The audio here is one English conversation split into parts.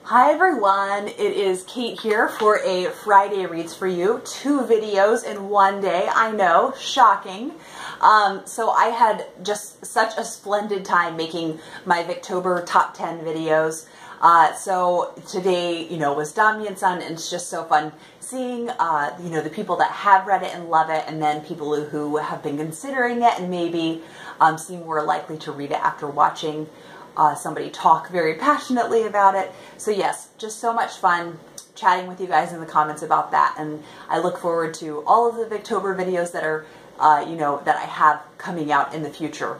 Hi everyone, it is Kate here for a Friday Reads for You. 2 videos in one day, I know, shocking. So I had just such a splendid time making my Victober top 10 videos. So today, was Dami Son, and it's just so fun seeing, the people that have read it and love it, and then people who have been considering it and maybe seem more likely to read it after watching somebody talk very passionately about it. So yes, just so much fun chatting with you guys in the comments about that, and I look forward to all of the Victober videos that are, that I have coming out in the future.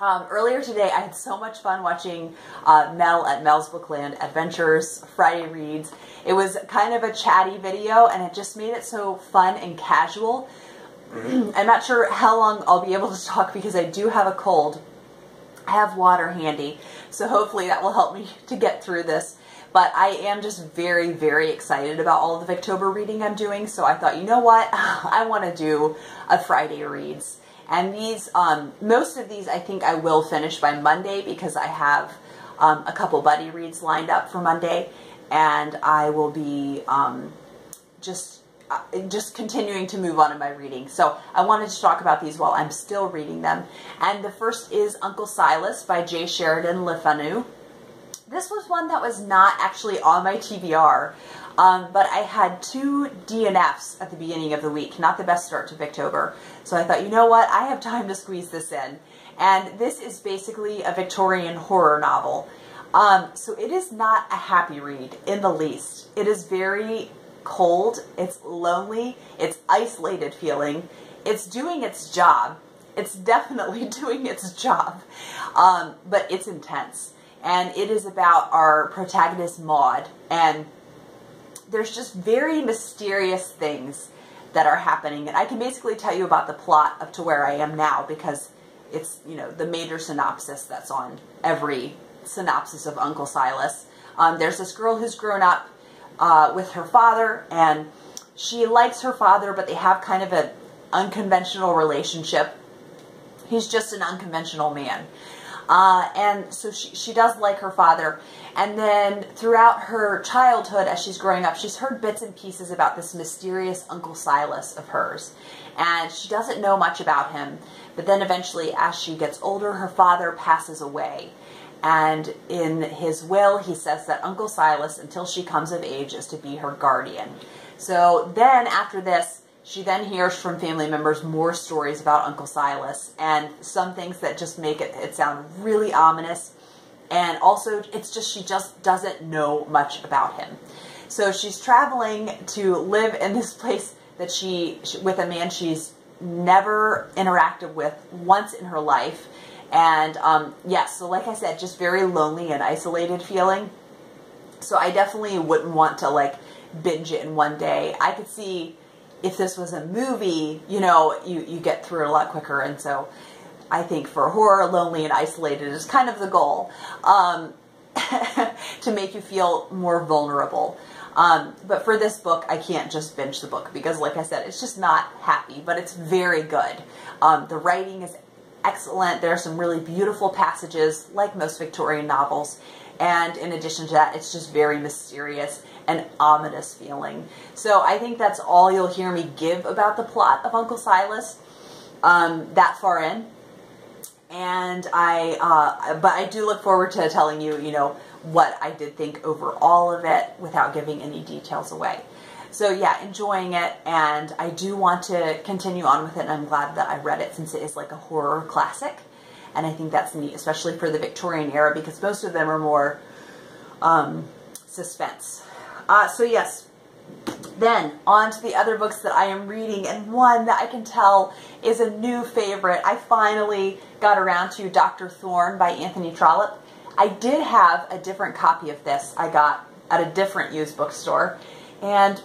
Earlier today, I had so much fun watching Mel at Mel's Bookland Adventures Friday Reads. It was kind of a chatty video, and it just made it so fun and casual. I'm not sure how long I'll be able to talk because I do have a cold. I have water handy, so hopefully that will help me to get through this. But I am just very, very excited about all of the Victober reading I'm doing, so I thought, you know what, I want to do a Friday Reads. And these, most of these I think I will finish by Monday because I have a couple buddy reads lined up for Monday, and I will be just continuing to move on in my reading. So I wanted to talk about these while I'm still reading them. And the first is Uncle Silas by J. Sheridan Le Fanu. This was one that was not actually on my TBR, but I had 2 DNFs at the beginning of the week. Not the best start to Victober. So I thought, you know what, I have time to squeeze this in. And this is basically a Victorian horror novel. So it is not a happy read in the least. It is very cold, it's lonely, it's isolated feeling, it's doing its job. It's definitely doing its job, but it's intense. And it is about our protagonist Maud, and there's just very mysterious things that are happening. And I can basically tell you about the plot up to where I am now because it's, the major synopsis that's on every synopsis of Uncle Silas. There's this girl who's grown up with her father, and she likes her father, but they have kind of an unconventional relationship. He's just an unconventional man. And so she does like her father. And then throughout her childhood, as she's growing up, she's heard bits and pieces about this mysterious Uncle Silas of hers. And she doesn't know much about him. But then eventually, as she gets older, her father passes away. And in his will, he says that Uncle Silas, until she comes of age, is to be her guardian. So then after this, she then hears from family members more stories about Uncle Silas, and some things that just make it sound really ominous. And also, it's just, she just doesn't know much about him. So she's traveling to live in this place that with a man she's never interacted with once in her life. And yes, so like I said, just very lonely and isolated feeling. So I definitely wouldn't want to binge it in one day. I could see if this was a movie, you get through it a lot quicker. And so I think for horror, lonely and isolated is kind of the goal, to make you feel more vulnerable. But for this book, I can't just binge the book because, like I said, it's just not happy, but it's very good. The writing is excellent. There are some really beautiful passages, like most Victorian novels. And in addition to that, it's just very mysterious and ominous feeling. So I think that's all you'll hear me give about the plot of Uncle Silas that far in. And but I do look forward to telling you, what I did think over all of it without giving any details away. So yeah, enjoying it, and I do want to continue on with it, and I'm glad that I read it since it is like a horror classic. And I think that's neat, especially for the Victorian era, because most of them are more suspense. So yes, then on to the other books that I am reading, and one that I can tell is a new favorite. I finally got around to Dr. Thorne by Anthony Trollope. I did have a different copy of this I got at a different used bookstore, and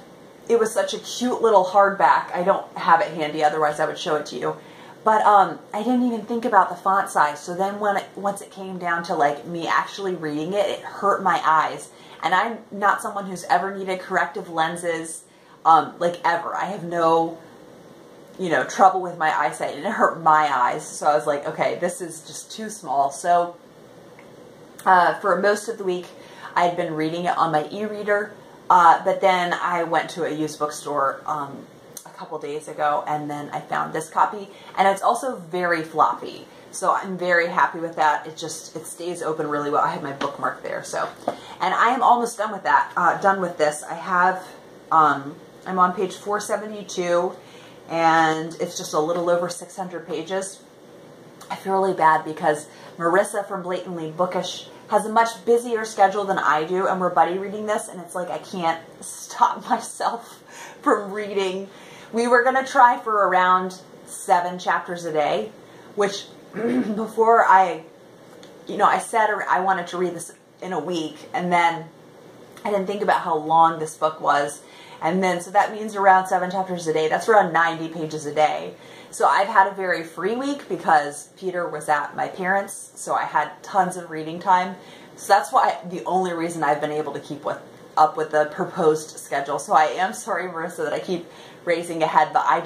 it was such a cute little hardback. I don't have it handy, otherwise I would show it to you. But I didn't even think about the font size. So then once it came down to me actually reading it, it hurt my eyes. And I'm not someone who's ever needed corrective lenses, ever. I have no, trouble with my eyesight, and it hurt my eyes. So I was like, okay, this is just too small. So for most of the week, I had been reading it on my e-reader, but then I went to a used bookstore a couple days ago, and then I found this copy, and it's also very floppy. So I'm very happy with that. It stays open really well. I have my bookmark there. So, and I am almost done with that, done with this. I have, I'm on page 472, and it's just a little over 600 pages. I feel really bad because Marissa from Blatantly Bookish has a much busier schedule than I do, and we're buddy reading this, and it's like I can't stop myself from reading. We were going to try for around 7 chapters a day, which before I said I wanted to read this in a week, and then I didn't think about how long this book was, and then so that means around 7 chapters a day. That's around 90 pages a day. So I've had a very free week because Peter was at my parents', so I had tons of reading time. So that's why the only reason I've been able to keep up with the proposed schedule. So I am sorry, Marissa, that I keep raising ahead, but I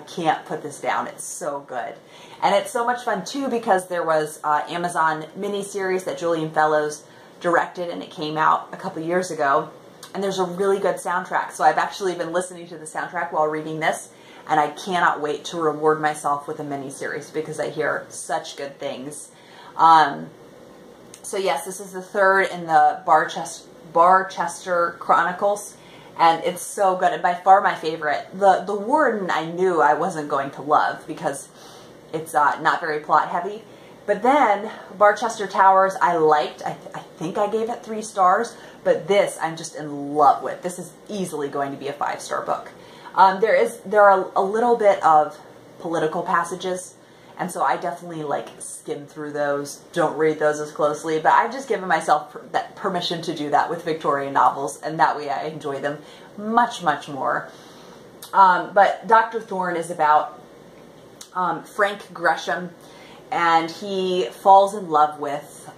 can't put this down. It's so good. And it's so much fun too because there was Amazon miniseries that Julian Fellows directed, and it came out a couple years ago. And there's a really good soundtrack. So I've actually been listening to the soundtrack while reading this, and I cannot wait to reward myself with a miniseries because I hear such good things. So yes, this is the third in the Barchester Chronicles, and it's so good, and by far my favorite. The Warden I knew I wasn't going to love because it's not very plot heavy, but then Barchester Towers I liked. I think I gave it 3 stars, but this I'm just in love with. This is easily going to be a 5-star book. There are a little bit of political passages, and so I definitely skim through those. Don't read those as closely, but I've just given myself that permission to do that with Victorian novels, and that way I enjoy them much, much more. But Dr. Thorne is about Frank Gresham, and he falls in love with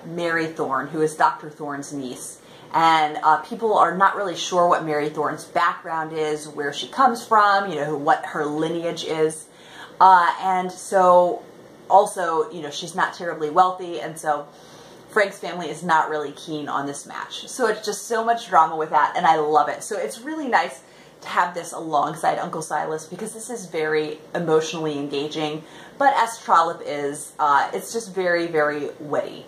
Mary Thorne, who is Dr. Thorne's niece. And people are not really sure what Mary Thorne's background is, where she comes from, what her lineage is. And so also, she's not terribly wealthy, and so Frank's family is not really keen on this match. So it's just so much drama with that, and I love it. So it's really nice to have this alongside Uncle Silas because this is very emotionally engaging, but as Trollope is, it's just very, very witty.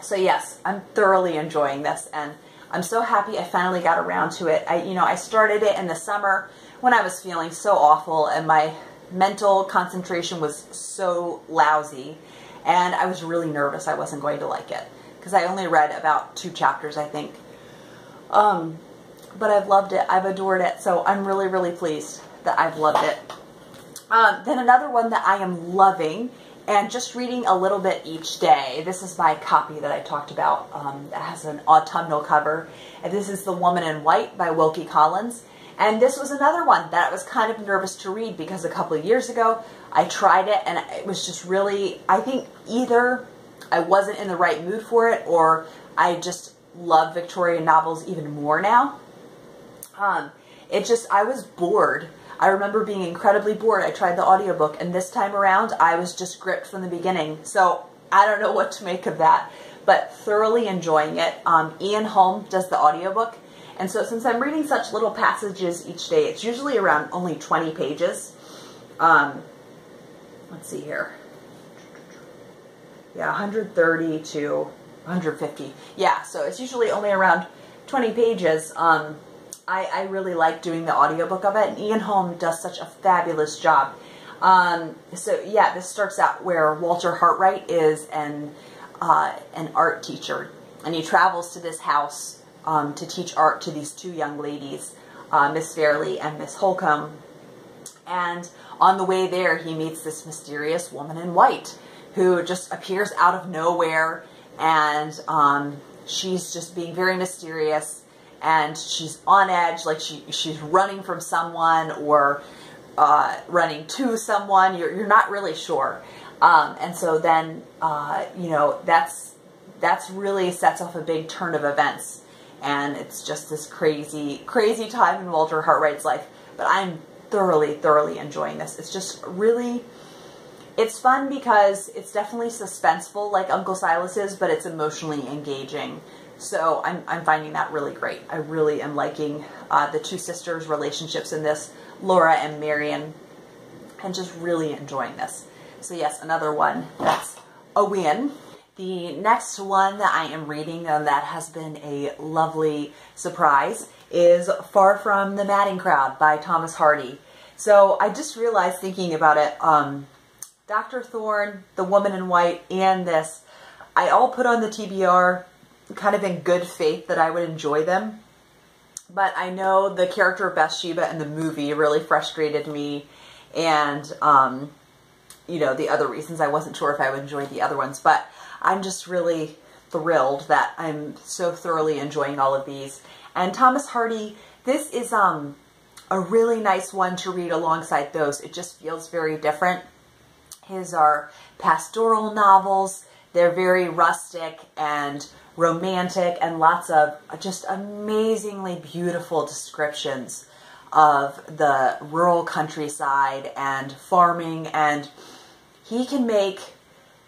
So yes, I'm thoroughly enjoying this, and I'm so happy I finally got around to it. I started it in the summer when I was feeling so awful, and my mental concentration was so lousy, and I was really nervous I wasn't going to like it because I only read about 2 chapters, I think. But I've loved it. I've adored it. So I'm really, really pleased that I've loved it. Then another one that I am loving and just reading a little bit each day. This is my copy that I talked about that has an autumnal cover. And this is The Woman in White by Wilkie Collins. And this was another one that I was kind of nervous to read because a couple of years ago I tried it and it was just really, I think either I wasn't in the right mood for it or I just love Victorian novels even more now. I was bored. I remember being incredibly bored. I tried the audiobook, and this time around I was just gripped from the beginning. So I don't know what to make of that, but thoroughly enjoying it. Ian Holm does the audiobook. And so since I'm reading such little passages each day, it's usually around only 20 pages. Let's see here. Yeah, 130 to 150. Yeah, so it's usually only around 20 pages. I really like doing the audiobook of it, and Ian Holm does such a fabulous job. So yeah, this starts out where Walter Hartwright is an art teacher, and he travels to this house to teach art to these 2 young ladies, Miss Fairley and Miss Holcomb. And on the way there, he meets this mysterious woman in white who just appears out of nowhere, and she's just being very mysterious, and she's on edge, like she's running from someone or running to someone. You're not really sure. And so then, that's really sets off a big turn of events. And it's just this crazy, crazy time in Walter Hartwright's life. But I'm thoroughly, thoroughly enjoying this. It's just really, it's fun because it's definitely suspenseful like Uncle Silas is, but it's emotionally engaging. So I'm finding that really great. I really am liking the two sisters' relationships in this, Laura and Marion, and just really enjoying this. So yes, another one that's a win. The next one that I am reading and that has been a lovely surprise is Far From the Madding Crowd by Thomas Hardy. So I just realized thinking about it, Dr. Thorne, The Woman in White, and this, I all put on the TBR kind of in good faith that I would enjoy them. But I know the character of Bathsheba in the movie really frustrated me, and, you know, the other reasons I wasn't sure if I would enjoy the other ones. But I'm just really thrilled that I'm so thoroughly enjoying all of these. And Thomas Hardy, this is a really nice one to read alongside those. It just feels very different. His are pastoral novels. They're very rustic and romantic, and lots of just amazingly beautiful descriptions of the rural countryside and farming. And he can make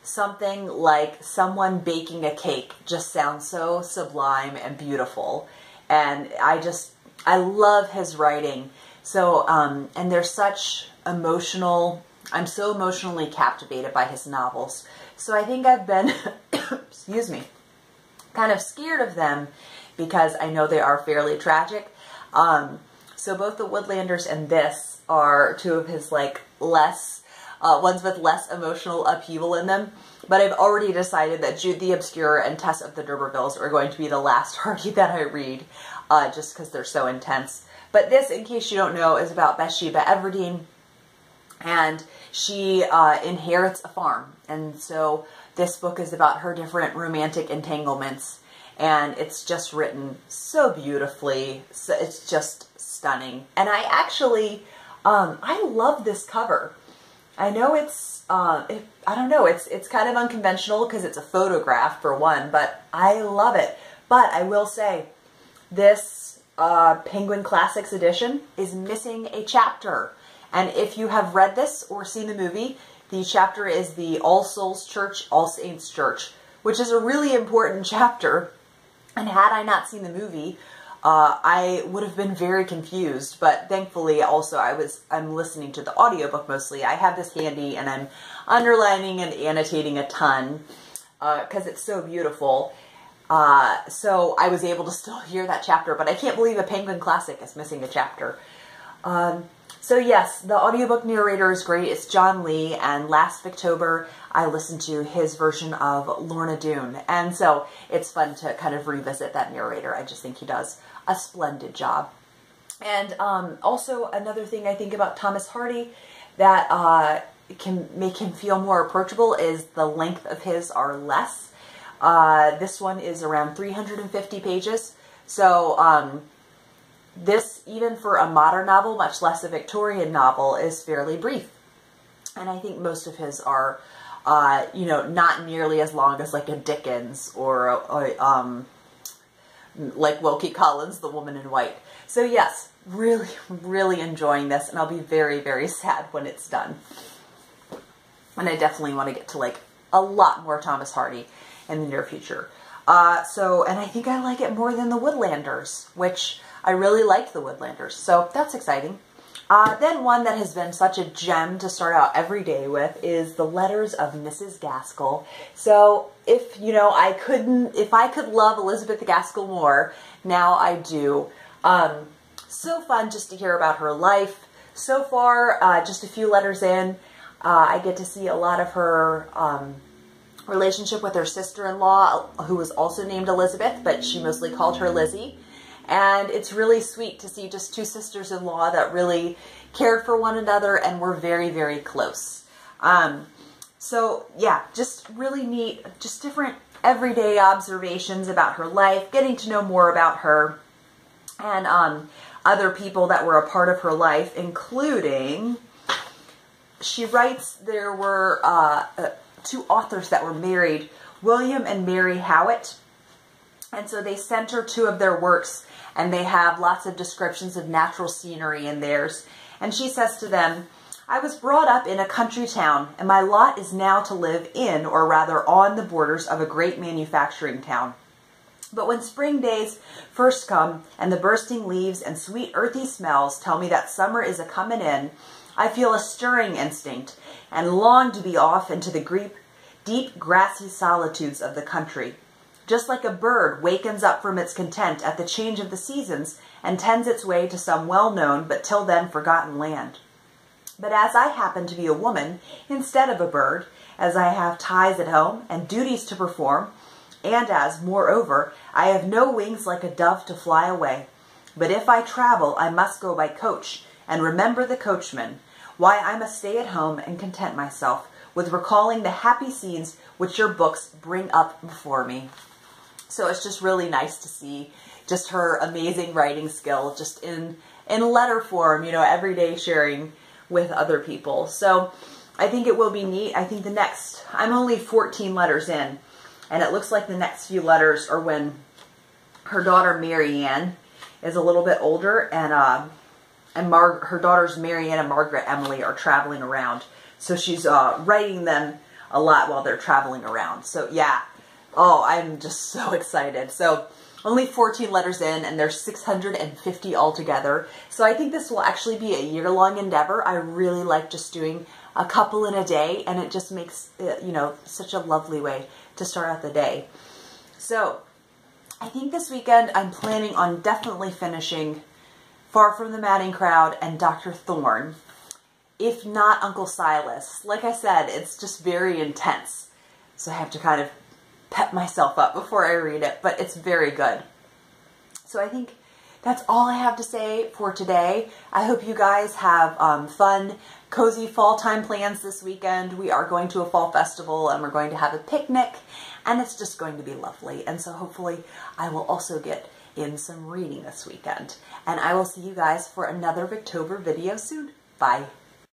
something like someone baking a cake just sound so sublime and beautiful. And I love his writing. So, and there's such emotional, I'm so emotionally captivated by his novels. So I think I've been, excuse me, kind of scared of them because I know they are fairly tragic. So both The Woodlanders and this are two of his like less, ones with less emotional upheaval in them. But I've already decided that Jude the Obscure and Tess of the D'Urbervilles are going to be the last Hardy that I read, just because they're so intense. But this, in case you don't know, is about Bathsheba Everdeen, and she inherits a farm. And so this book is about her different romantic entanglements, and it's just written so beautifully. So it's just stunning. And I actually, I love this cover. I know it's, I don't know, it's kind of unconventional because it's a photograph for one, but I love it. But I will say, this Penguin Classics edition is missing a chapter. And if you have read this or seen the movie, the chapter is the All Souls Church, All Saints Church, which is a really important chapter. And had I not seen the movie, I would have been very confused. But thankfully, also, I'm listening to the audiobook mostly. I have this handy, and I'm underlining and annotating a ton because it's so beautiful. So I was able to still hear that chapter, but I can't believe a Penguin Classic is missing a chapter. So yes, the audiobook narrator is great. It's John Lee, and last October I listened to his version of Lorna Doone, and so it's fun to kind of revisit that narrator. I just think he does a splendid job. And also another thing I think about Thomas Hardy that can make him feel more approachable is the length of his are less. This one is around 350 pages, so this, even for a modern novel, much less a Victorian novel, is fairly brief. And I think most of his are, you know, not nearly as long as like a Dickens or like Wilkie Collins' The Woman in White. So yes, really, really enjoying this, and I'll be very, very sad when it's done. And I definitely want to get to like a lot more Thomas Hardy in the near future. And I think I like it more than The Woodlanders, which I really liked The Woodlanders, so that's exciting. Then one that has been such a gem to start out every day with is The Letters of Mrs. Gaskell. So if, you know, if I could love Elizabeth Gaskell more, now I do. So fun just to hear about her life. So far, just a few letters in, I get to see a lot of her relationship with her sister-in-law, who was also named Elizabeth, but she mostly called her Lizzie. And it's really sweet to see just two sisters-in-law that really cared for one another and were very, very close. So yeah, just really neat, just different everyday observations about her life, getting to know more about her and other people that were a part of her life, including, she writes there were two authors that were married, William and Mary Howitt. And so they sent her two of their works, and they have lots of descriptions of natural scenery in theirs. And she says to them, "I was brought up in a country town, and my lot is now to live in, or rather on the borders of a great manufacturing town. But when spring days first come and the bursting leaves and sweet earthy smells tell me that summer is a-comin' in, I feel a stirring instinct and long to be off into the deep grassy solitudes of the country. Just like a bird wakens up from its content at the change of the seasons and tends its way to some well-known but till then forgotten land. But as I happen to be a woman instead of a bird, as I have ties at home and duties to perform, and as, moreover, I have no wings like a dove to fly away. But if I travel, I must go by coach, and remember the coachman, why I must stay at home and content myself with recalling the happy scenes which your books bring up before me. So it's just really nice to see just her amazing writing skill, just in letter form, you know, every day sharing with other people. So I think it will be neat. I think I'm only 14 letters in, and it looks like the next few letters are when her daughter Marianne is a little bit older, and her daughters Marianne and Margaret Emily are traveling around. So she's writing them a lot while they're traveling around. So yeah, oh, I'm just so excited. So only 14 letters in, and there's 650 altogether. So I think this will actually be a year-long endeavor. I really like just doing a couple in a day, and it just makes it, you know, such a lovely way to start out the day. So I think this weekend I'm planning on definitely finishing Far From the Madding Crowd and Dr. Thorne, if not Uncle Silas. Like I said, it's just very intense, so I have to kind of pep myself up before I read it, but it's very good. So I think that's all I have to say for today. I hope you guys have fun, cozy fall time plans this weekend. We are going to a fall festival, and we're going to have a picnic, and it's just going to be lovely. And so hopefully I will also get in some reading this weekend. And I will see you guys for another Victober video soon. Bye.